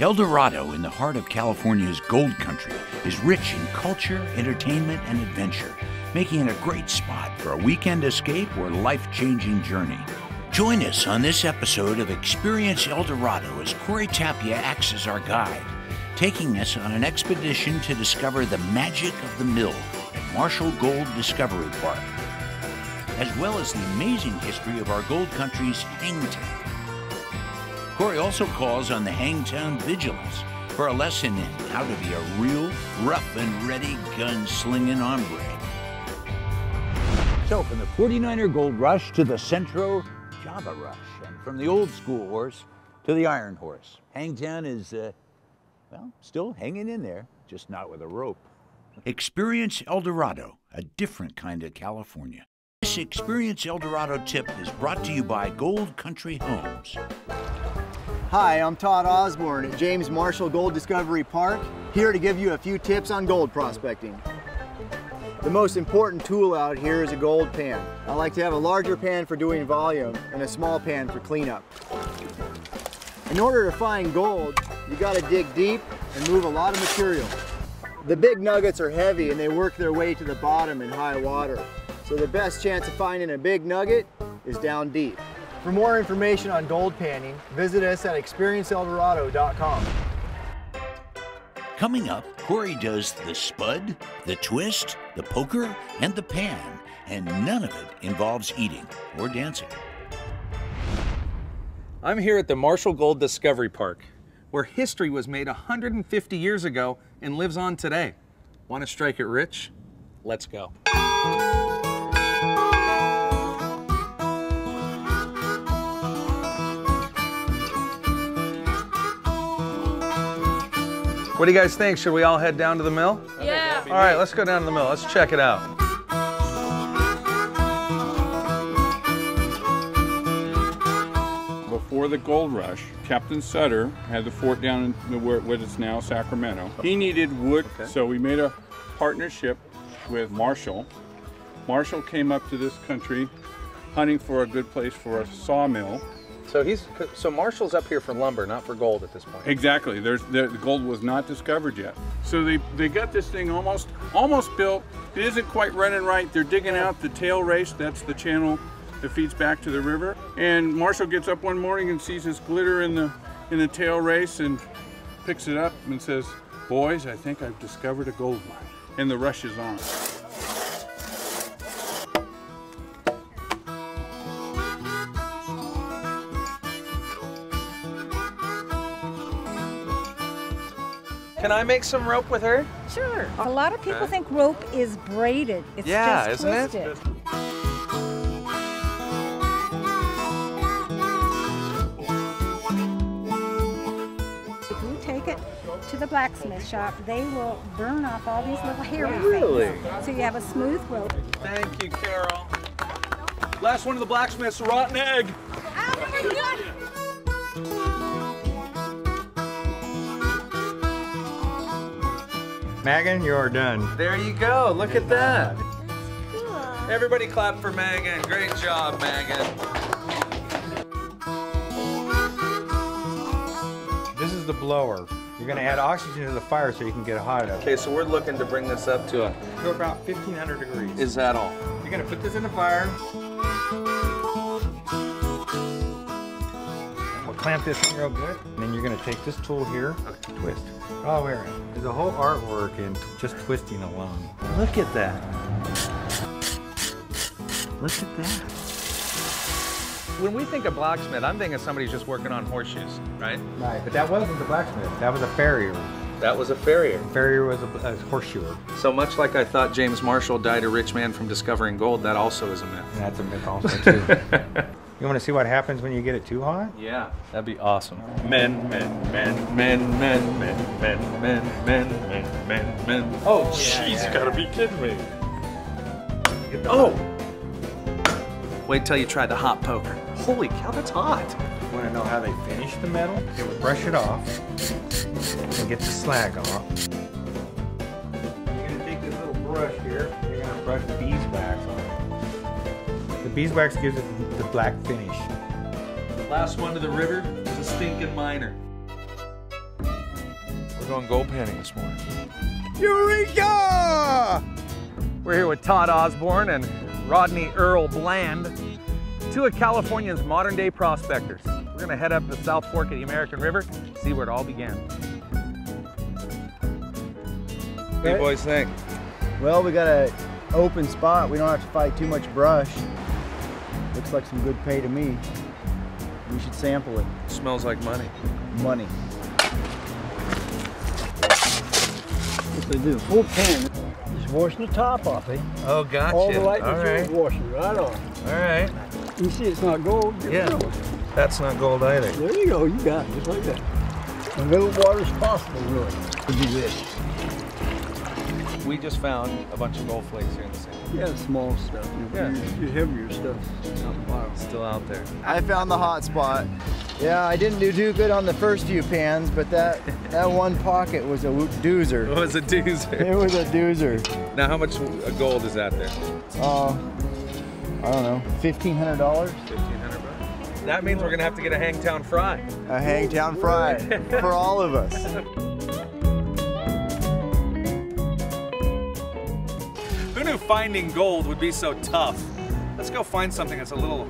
Eldorado, in the heart of California's gold country, is rich in culture, entertainment, and adventure, making it a great spot for a weekend escape or life-changing journey. Join us on this episode of Experience El Dorado as Cory Tapia acts as our guide, taking us on an expedition to discover the magic of the mill at Marshall Gold Discovery Park, as well as the amazing history of our gold country's Hangtown. Cory also calls on the Hangtown Vigilance for a lesson in how to be a real, rough and ready gun-slinging hombre. So from the 49er Gold Rush to the Centro Java Rush, and from the old school horse to the iron horse, Hangtown is, well, still hanging in there, just not with a rope. Experience El Dorado, a different kind of California. This Experience El Dorado tip is brought to you by Gold Country Homes. Hi, I'm Todd Osborne at James Marshall Gold Discovery Park, here to give you a few tips on gold prospecting. The most important tool out here is a gold pan. I like to have a larger pan for doing volume and a small pan for cleanup. In order to find gold, you got to dig deep and move a lot of material. The big nuggets are heavy and they work their way to the bottom in high water. So the best chance of finding a big nugget is down deep. For more information on gold panning, visit us at experienceleldorado.com. Coming up, Cory does the spud, the twist, the poker, and the pan, and none of it involves eating or dancing. I'm here at the Marshall Gold Discovery Park, where history was made 150 years ago and lives on today. Want to strike it rich? Let's go. What do you guys think? Should we all head down to the mill? Yeah. All right, let's go down to the mill. Let's check it out. Before the gold rush, Captain Sutter had the fort down in what is now Sacramento. He needed wood, so we made a partnership with Marshall. Marshall came up to this country hunting for a good place for a sawmill. So Marshall's up here for lumber, not for gold at this point. Exactly. The gold was not discovered yet. So they got this thing almost built. It isn't quite running right. They're digging out the tail race. That's the channel that feeds back to the river. And Marshall gets up one morning and sees this glitter in the tail race and picks it up and says, "Boys, I think I've discovered a gold mine." And the rush is on. Can I make some rope with her? Sure. A lot of people think rope is braided. It's just isn't twisted. it? If you take it to the blacksmith shop, they will burn off all these little hairy things. So you have a smooth rope. Thank you, Carol. Last one of the blacksmith's rotten egg. Oh my God! Megan, you're done. There you go. Look at that. Cool. Everybody clap for Megan. Great job, Megan. This is the blower. You're going to add oxygen to the fire so you can get it hot enough. Okay, so we're looking to bring this up to about 1,500 degrees. Is that all? You're going to put this in the fire. We'll clamp this in real good. And then you're going to take this tool here, twist. Oh, wait. There's a whole artwork in just twisting alone. Look at that. Look at that. When we think of blacksmith, I'm thinking somebody's just working on horseshoes, right? Right, but that wasn't the blacksmith. That was a farrier. That was a farrier. Farrier was a horseshoer. So much like I thought James Marshall died a rich man from discovering gold, that also is a myth. And that's a myth also, too. You want to see what happens when you get it too hot? Yeah, that'd be awesome. Men. Oh, jeez, you gotta be kidding me. Oh! Wait till you try the hot poker. Holy cow, that's hot. You want to know how they finish the metal? They would brush it off and get the slag off. You're going to take this little brush here, you're going to brush beeswax on it. The beeswax gives it the black finish. Last one to the river is a stinking miner. going gold panning this morning. Eureka! We're here with Todd Osborne and Rodney Earl Bland, two of California's modern day prospectors. We're gonna head up the South Fork of the American River, see where it all began. What do you boys think? Well, we got an open spot. We don't have to fight too much brush. Looks like some good pay to me. We should sample it. Smells like money. Money. What they do, full pan, just washing the top off it. Oh, gotcha. All the light All is wash it right off. All right. You see it's not gold? Yeah. That's not gold either. There you go, you got it, just like that. As little water as possible, really, to do this. We just found a bunch of gold flakes here in the sand. Yeah, small stuff. Yeah. Your heavier stuff out the bottom. Still out there. I found the hot spot. Yeah, I didn't do too good on the first few pans, but that one pocket was a doozer. It was a doozer. It was a doozer. Now, how much gold is out there? I don't know, $1,500? $1,500. That means we're gonna have to get a Hangtown Fry. A Hangtown Fry for all of us. Who knew finding gold would be so tough? Let's go find something that's a little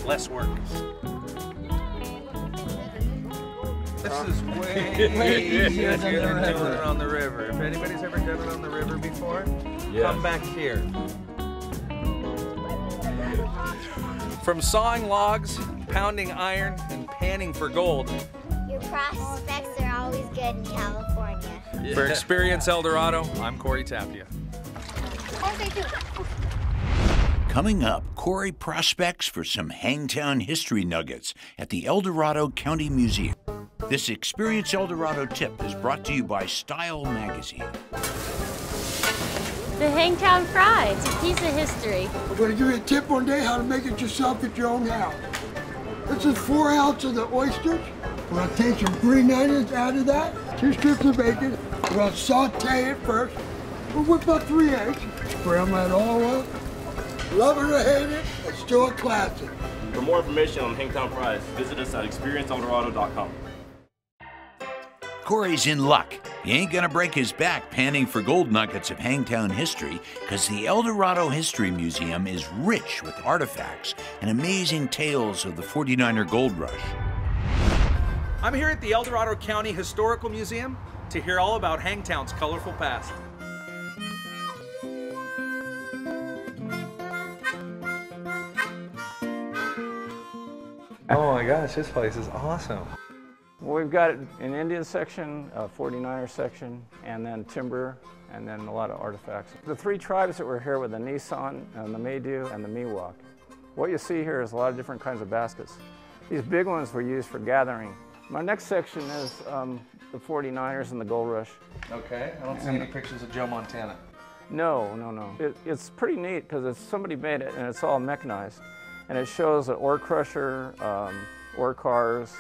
less work. This is way easier than doing it on the river. If anybody's ever done it on the river before, come back here. From sawing logs, pounding iron, and panning for gold. Your prospects are always good in California. For Experience El Dorado, I'm Cory Tapia. Coming up, Cory prospects for some Hangtown history nuggets at the Eldorado County Museum. This Experience El Dorado tip is brought to you by Style Magazine. The Hangtown Fry, it's a piece of history. I'm going to give you a tip one day how to make it yourself at your own house. This is 4 ounces of the oysters. We're going to take some green onions out of that, 2 strips of bacon. We're going to saute it first. We'll whip up 3 eggs, brown that all up. Love it or hate it, it's still a classic. For more information on Hangtown Fries, visit us at experienceeldorado.com. Cory's in luck. He ain't gonna break his back panning for gold nuggets of Hangtown history, because the Eldorado History Museum is rich with artifacts and amazing tales of the 49er gold rush. I'm here at the Eldorado County Historical Museum to hear all about Hangtown's colorful past. Oh my gosh, this place is awesome. We've got an Indian section, a 49er section, and then timber, and then a lot of artifacts. The 3 tribes that were here were the Nisan, and the Maidu, and the Miwok. What you see here is a lot of different kinds of baskets. These big ones were used for gathering. My next section is the 49ers and the gold rush. Okay, I don't see any pictures of Joe Montana. No. It's pretty neat because somebody made it and it's all mechanized. And it shows an ore crusher, ore cars.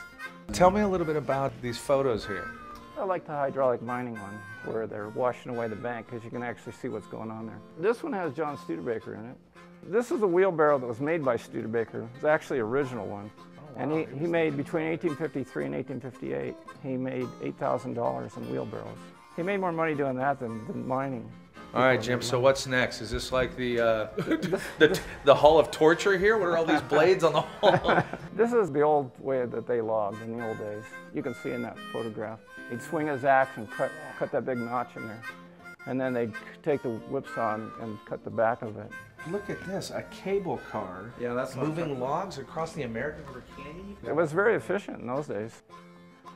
Tell me a little bit about these photos here. I like the hydraulic mining one, where they're washing away the bank because you can actually see what's going on there. This one has John Studebaker in it. This is a wheelbarrow that was made by Studebaker. It's actually the original one. Oh, wow. And he made, between 1853 and 1858, he made $8,000 in wheelbarrows. He made more money doing that than mining. All right, Jim, so what's next? Is this like the Hall of Torture here? What are all these blades on the wall? This is the old way that they logged in the old days. You can see in that photograph. He'd swing his axe and cut that big notch in there. And then they'd take the whipsaw and cut the back of it. Look at this, a cable car. Yeah, that's moving logs across the American River Canyon. It was very efficient in those days.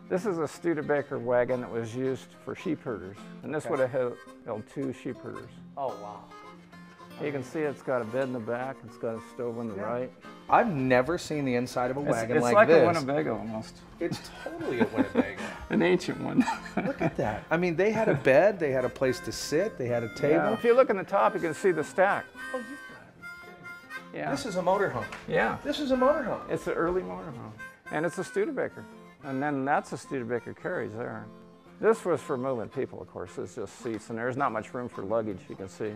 This is a Studebaker wagon that was used for sheep herders, and this would have held 2 sheep herders. Oh, wow. You can see it's got a bed in the back, it's got a stove on the right. I've never seen the inside of a wagon like this. It's like a Winnebago almost. It's totally a Winnebago. An ancient one. Look at that. I mean, they had a bed, they had a place to sit, they had a table. Yeah. If you look in the top, you can see the stack. Oh, you've got it. Yeah. This is a motorhome. Yeah. This is a motorhome. It's an early motorhome. And it's a Studebaker. And then that's a Studebaker carriage there. This was for moving people, of course. It's just seats, and there's not much room for luggage, you can see.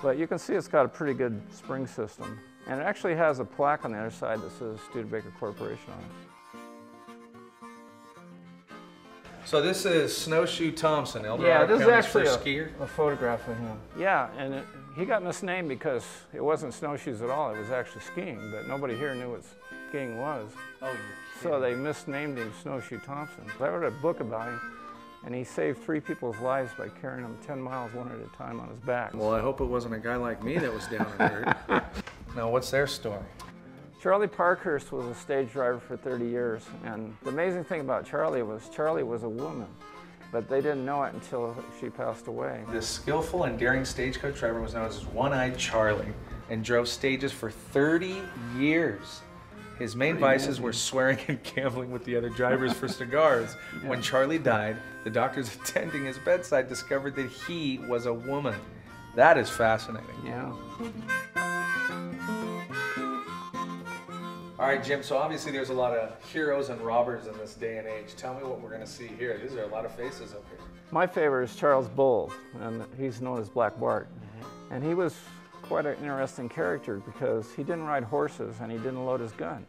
But you can see it's got a pretty good spring system. And it actually has a plaque on the other side that says Studebaker Corporation on it. So this is Snowshoe Thompson, Eldorado this is County's actually first skier? a photograph of him. Yeah, and he got misnamed because it wasn't snowshoes at all. It was actually skiing, but nobody here knew what skiing was. Oh, you're so they misnamed him Snowshoe Thompson. I wrote a book about him, and he saved 3 people's lives by carrying them 10 miles one at a time on his back. Well, I hope it wasn't a guy like me that was down and hurt. Now, what's their story? Charlie Parkhurst was a stage driver for 30 years, and the amazing thing about Charlie was a woman, but they didn't know it until she passed away. This skillful and daring stagecoach driver was known as One-Eyed Charlie and drove stages for 30 years. His main vices were swearing and gambling with the other drivers for cigars. When Charlie died, the doctors attending his bedside discovered that he was a woman. That is fascinating. Yeah. All right, Jim, so obviously there's a lot of heroes and robbers in this day and age. Tell me what we're going to see here. These are a lot of faces up here. My favorite is Charles Bull, and he's known as Black Bart. And he was quite an interesting character because he didn't ride horses and he didn't load his gun.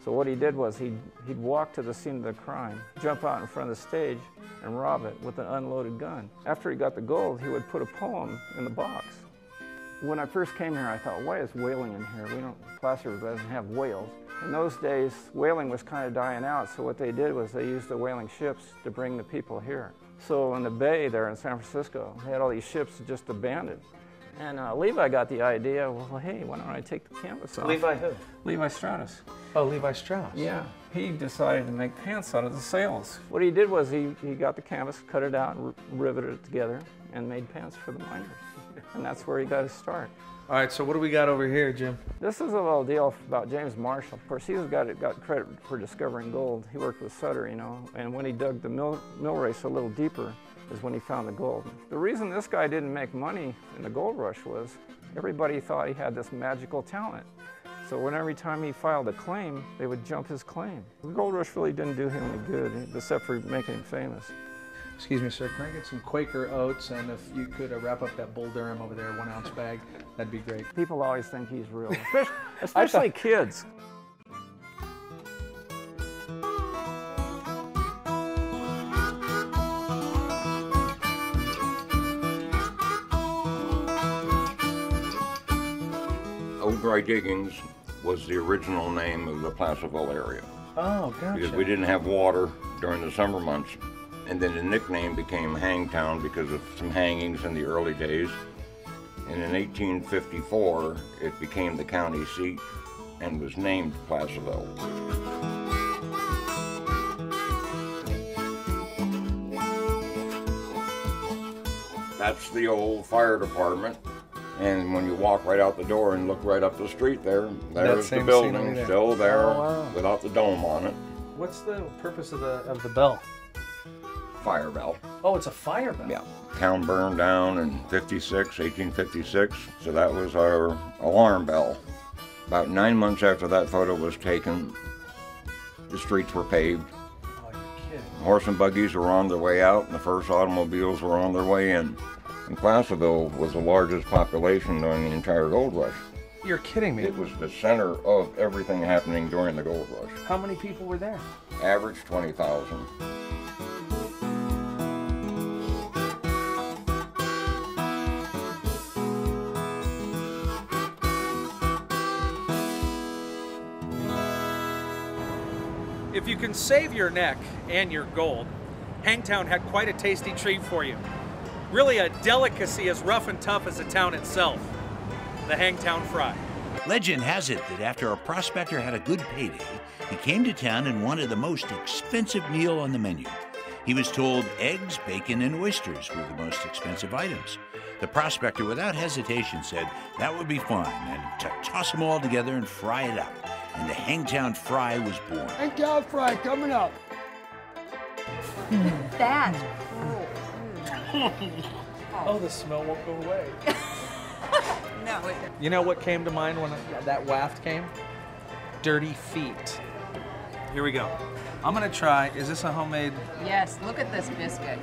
So what he did was he'd walk to the scene of the crime, jump out in front of the stage, and rob it with an unloaded gun. After he got the gold, he would put a poem in the box. When I first came here, I thought, why is whaling in here? Placerville doesn't have whales. In those days, whaling was kind of dying out, so what they did was they used the whaling ships to bring the people here. So in the bay there in San Francisco, they had all these ships just abandoned. And Levi got the idea, well, hey, why don't I take the canvas off? Levi who? Levi Strauss. Oh, Levi Strauss. Yeah. He decided to make pants out of the sails. What he did was he got the canvas, cut it out, and riveted it together, and made pants for the miners. And that's where he got his start. All right, so what do we got over here, Jim? This is a little deal about James Marshall. Of course, he got credit for discovering gold. He worked with Sutter, you know, and when he dug the mill race a little deeper is when he found the gold. The reason this guy didn't make money in the gold rush was everybody thought he had this magical talent. So every time he filed a claim, they would jump his claim. The gold rush really didn't do him any good, except for making him famous. Excuse me, sir, can I get some Quaker oats, and if you could wrap up that Bull Durham over there, 1 ounce bag, that'd be great. People always think he's real, especially kids. Old Dry Diggings was the original name of the Placerville area. Oh, gotcha. Because we didn't have water during the summer months. And then the nickname became Hangtown because of some hangings in the early days. And in 1854, it became the county seat and was named Placerville. That's the old fire department. And when you walk right out the door and look right up the street there's the building still there without the dome on it. What's the purpose of the bell? Fire bell. Oh, it's a fire bell? Yeah. Town burned down in 1856, so that was our alarm bell. About 9 months after that photo was taken, the streets were paved. Oh, you're kidding. Horse and buggies were on their way out, and the first automobiles were on their way in. And Placerville was the largest population during the entire gold rush. You're kidding me. It was the center of everything happening during the gold rush. How many people were there? Average 20,000. If you can save your neck and your gold, Hangtown had quite a tasty treat for you. Really a delicacy as rough and tough as the town itself, the Hangtown Fry. Legend has it that after a prospector had a good payday, he came to town and wanted the most expensive meal on the menu. He was told eggs, bacon, and oysters were the most expensive items. The prospector, without hesitation, said that would be fine, and to toss them all together and fry it up. And the Hangtown Fry was born. Hangtown Fry coming up. That's cruel. Oh, the smell won't go away. No. You know what came to mind when that waft came? Dirty feet. Here we go. I'm gonna try, is this a homemade? Yes, look at this biscuit.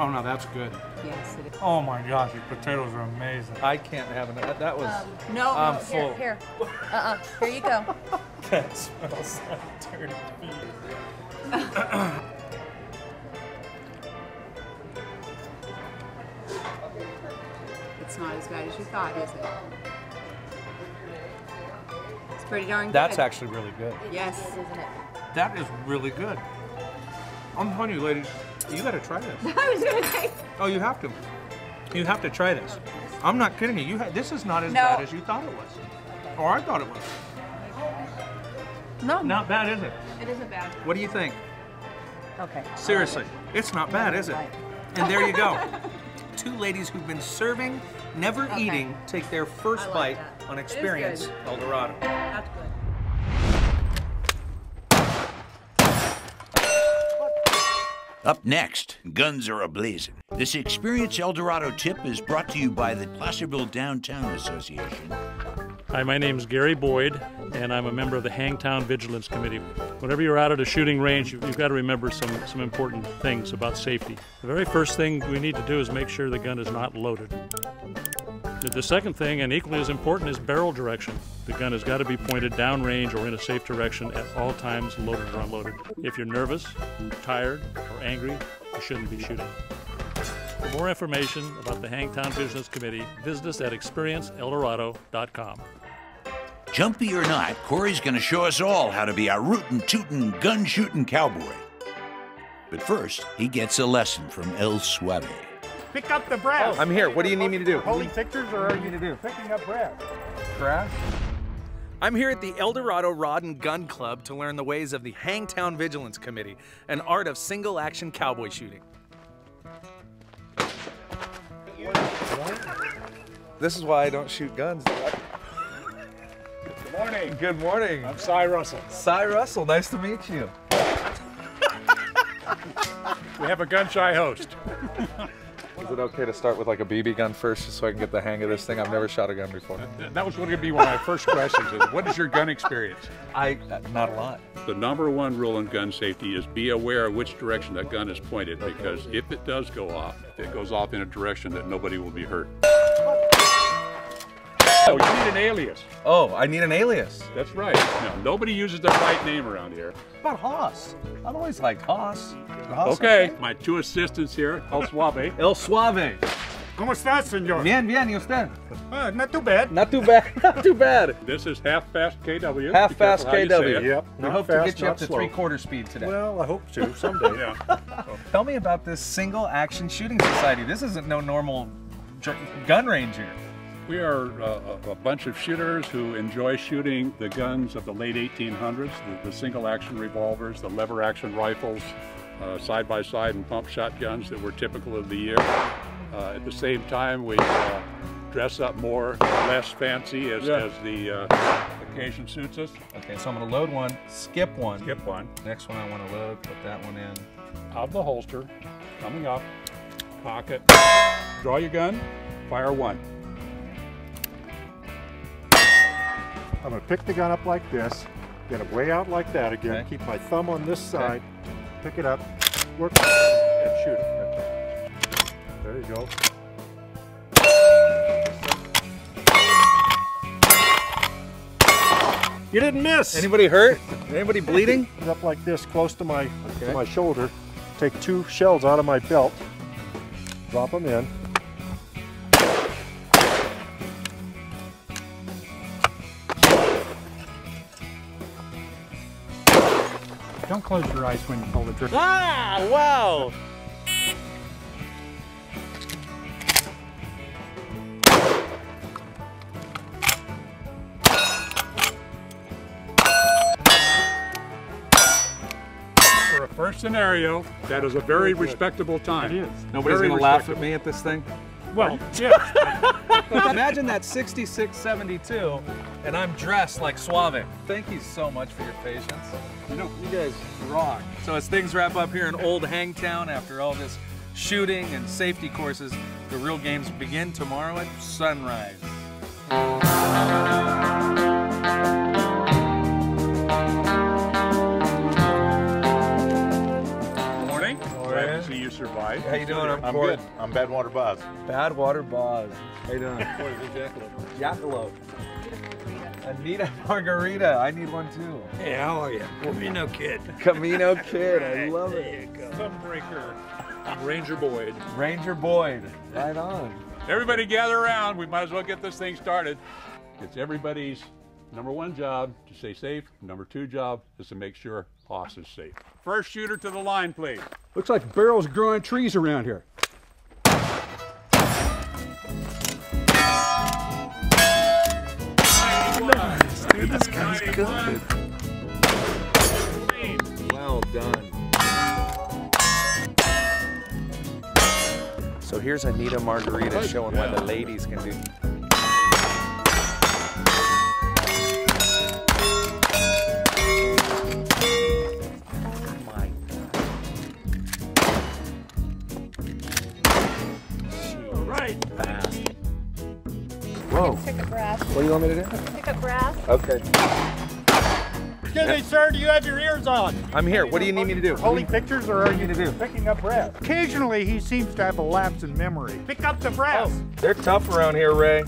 Oh no, that's good. Yes, it is. Oh my gosh, your potatoes are amazing. I can't have it. That was, no, I'm no, full. Here. Here you go. That smells like dirty feet. It's not as bad as you thought, is it? It's pretty darn good. That's actually really good. Yes, isn't it? That is really good. I'm telling you, ladies, you gotta try this. I was gonna say. Oh, you have to. You have to try this. I'm not kidding you. This is not as bad as you thought it was. Or I thought it was. No. Not bad, is it? It isn't bad. What do you think? Okay. Seriously, it's not bad, is it? And there you go. Two ladies who've been serving, never eating, take their first bite on Experience El Dorado. That's good. Up next, guns are a-blazing. This Experience El Dorado tip is brought to you by the Placerville Downtown Association. Hi, my name's Gary Boyd, and I'm a member of the Hangtown Vigilance Committee. Whenever you're out at a shooting range, you've got to remember some important things about safety. The very first thing we need to do is make sure the gun is not loaded. The second thing, and equally as important, is barrel direction. The gun has got to be pointed downrange or in a safe direction at all times, loaded or unloaded. If you're nervous, tired, or angry, you shouldn't be shooting. For more information about the Hangtown Vigilance Committee, visit us at experienceeldorado.com. Jumpy or not, Cory's going to show us all how to be a rootin', tootin', gun-shootin' cowboy. But first, he gets a lesson from El Suave. Pick up the brass. I'm here. What do you need me to do? Holding pictures, or are you to do? Picking up brass. Brass? I'm here at the Eldorado Rod and Gun Club to learn the ways of the Hangtown Vigilance Committee, an art of single-action cowboy shooting. This is why I don't shoot guns. Good morning. Good morning. I'm Cy Russell. Cy Russell, nice to meet you. We have a gun-shy host. Is it okay to start with like a BB gun first, just so I can get the hang of this thing? I've never shot a gun before. That was going to be one of my first questions. Is what is your gun experience? Not a lot. The #1 rule in gun safety is be aware of which direction that gun is pointed, because if it does go off, it goes off in a direction that nobody will be hurt. Oh, you need an alias. Oh, I need an alias. That's right. No, nobody uses their right name around here. What about Haas? I've always liked Haas. Okay, my two assistants here, El Suave. El Suave. ¿Cómo estás, señor? Bien, bien, ¿y usted? Not too bad. Not too bad, not too bad. This is half-fast KW. Half-fast KW. Yep. We hope to get you up to 3/4 speed today. Well, I hope to someday. Yeah. Tell me about this single-action shooting society. This isn't no normal gun range here. We are a bunch of shooters who enjoy shooting the guns of the late 1800s, the single-action revolvers, the lever-action rifles, side-by-side and pump shotguns that were typical of the year. At the same time, we dress up more or less fancy as the occasion suits us. Okay, so I'm going to load one, skip one. Skip one. Next one I want to load, put that one in. Out of the holster, coming up, pocket, draw your gun, fire one. I'm going to pick the gun up like this, get it way out like that again, keep my thumb on this side, pick it up, work, and shoot it. There you go. You didn't miss! Anybody hurt? Anybody bleeding? Put it up like this, close to my shoulder. Take 2 shells out of my belt, drop them in. Don't close your eyes when you pull the trigger. Ah, wow! For a first scenario, that is a very respectable time. It is. Nobody's going to laugh at me at this thing? Well, yeah. Imagine that 6672 and I'm dressed like Suave. Thank you so much for your patience. You guys rock. So as things wrap up here in old Hangtown after all this shooting and safety courses, the real games begin tomorrow at sunrise. Glad to see you survive. How you doing? I'm good. I'm Badwater Boz. Badwater Boz. How you doing? Jackalope. I need a margarita. I need one too. Hey, how are you? Camino Kid. Camino Kid. I love it. There you go. Thumbbreaker. Ranger Boyd. Ranger Boyd. Right on. Everybody gather around. We might as well get this thing started. It's everybody's #1 job to stay safe. #2 job is to make sure Hoss is safe. First shooter to the line, please. Looks like barrels growing trees around here. Nice, dude, this guy's good. Well done. So here's Anita Margarita showing what the ladies can do. Whoa. Pick up brass. What do you want me to do? Pick up brass. Okay. Excuse me, sir, do you have your ears on? I'm here. What do you need me to do? Holding pictures, or are you Picking up brass. Occasionally, he seems to have a lapse in memory. pick up the brass? They're tough around here, Ray.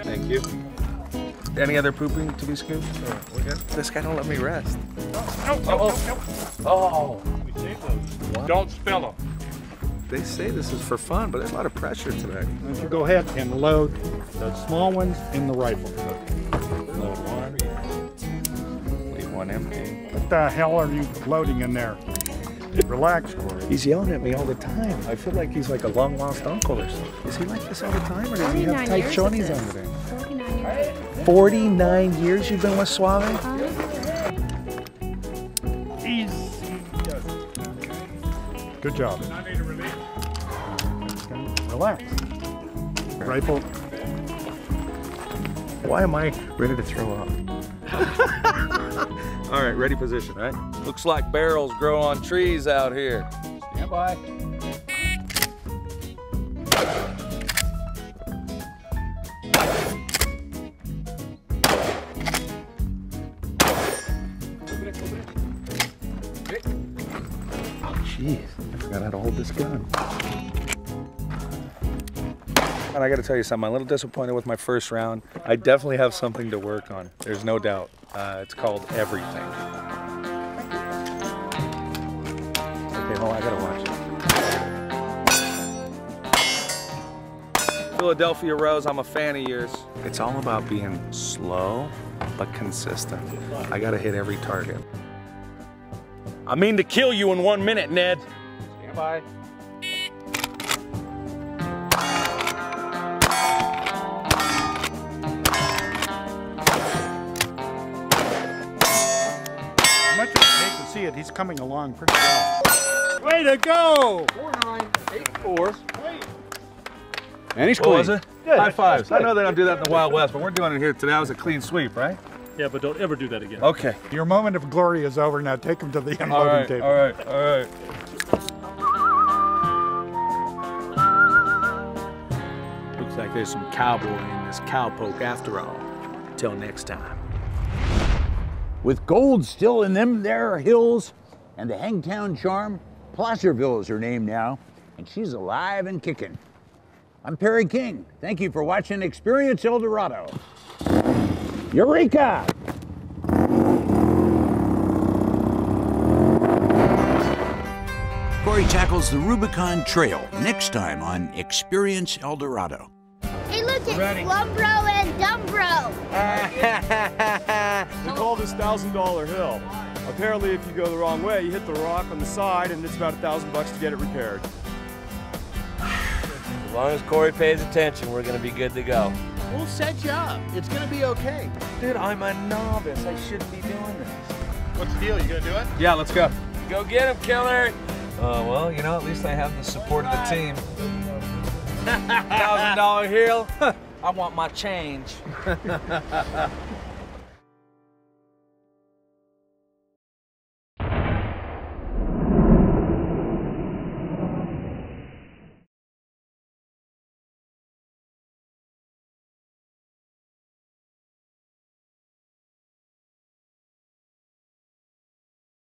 Thank you. Any other pooping to be scooped? We're good. This guy don't let me rest. Oh. Don't spill them. They say this is for fun, but there's a lot of pressure today. Why don't you go ahead and load the small ones in the rifle. Load one. Leave one empty. What the hell are you loading in there? Relax, Cory. He's yelling at me all the time. I feel like he's like a long lost uncle or something. Is he like this all the time, or does he have tight chonies under there? 49 years. 49 years you've been with Suave? Easy. Good job. Relax. Rifle. Why am I ready to throw up? All right, ready position, right? Looks like barrels grow on trees out here. Stand by. Jeez, I forgot how to hold this gun. And I gotta tell you something, I'm a little disappointed with my first round. I definitely have something to work on. There's no doubt. It's called everything. Okay, hold on, I gotta watch it. Philadelphia Rose, I'm a fan of yours. It's all about being slow, but consistent. I gotta hit every target. I mean to kill you in 1 minute, Ned. Stand by. Much as I hate to see it, he's coming along pretty well. Way to go! 4-9-8-4. And he's clean. What was it? Good. High fives. I know they don't do that in the Wild West, but we're doing it here today. That was a clean sweep, right? Yeah, but don't ever do that again. Okay. Your moment of glory is over. Now take him to the unloading table. All right. Looks like there's some cowboy in this cowpoke after all. Till next time. With gold still in them there hills and the Hangtown charm, Placerville is her name now, and she's alive and kicking. I'm Perry King. Thank you for watching Experience El Dorado. Eureka! Cory tackles the Rubicon Trail next time on Experience El Dorado. Hey, look, it's Slumbro and Dumbro. We call this $1,000 hill. Apparently, if you go the wrong way, you hit the rock on the side, and it's about $1,000 to get it repaired. As long as Cory pays attention, we're gonna be good to go. We'll set you up. It's gonna be okay. Dude, I'm a novice. I shouldn't be doing this. What's the deal? You gonna do it? Yeah, let's go. Go get him, killer! Well, you know, at least I have the support of the team. $1,000 hill? I want my change.